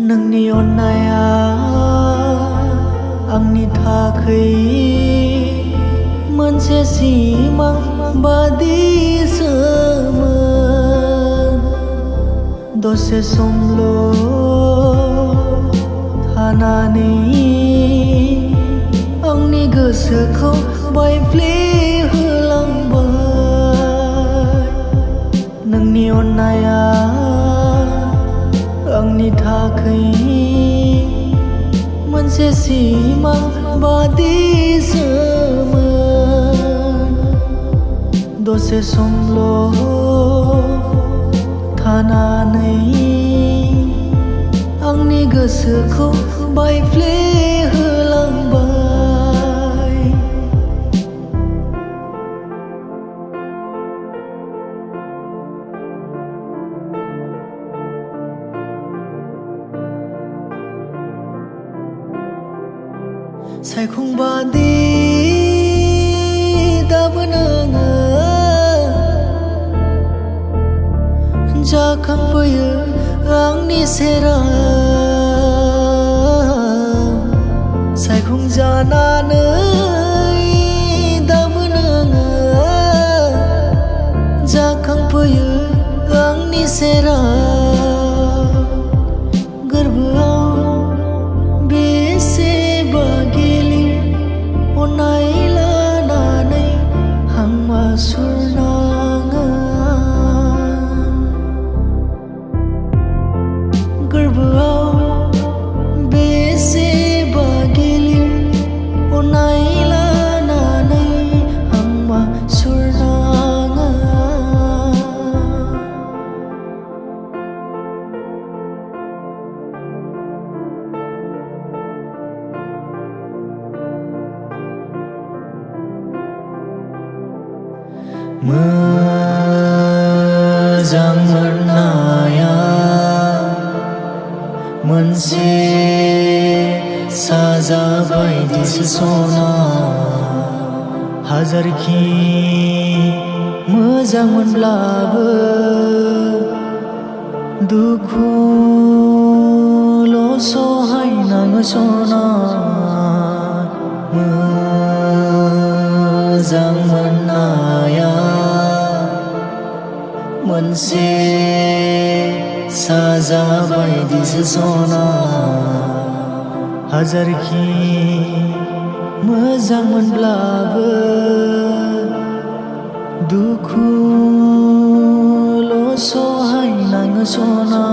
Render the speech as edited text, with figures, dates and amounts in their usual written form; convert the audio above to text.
नोंनि अननाया आंनि थाखै मोनसे सिमां बादिसोमोन। दसे समल' थानानै आंनि गोसोखौ बायफ्लेहोलांबाय। नोंनि अननाया आंनि थाखै मोनसे सिमां बादिसोमोन। दसे समल' थानानै आंनि गोसोखौ बायफ्लेहोलांबाय। सायखं बादि दाबो नोङो जाखांफैयो आंनि सेराव। सायखं जानानै दाबो नोङो जाखांफैयो आंनि सेराव। गोरबोआव बेसेबा गिलिर अननाय लानानै हां मासुरनाङो। गोरबोआव बेसेबा गिलिर अननाय लानानै हां मासुरनाङो। मोजां मोननाया मोनसे साजा बायदिसो सना। हाजारखि मोजां मोनब्लाबो दुखुल' सहायनाङो सना। मोजां मोननाया मोनसे साजा बायदिसो सना। हाजारखि मोजां मोनब्लाबो दुखुल' सहायनाङो सना।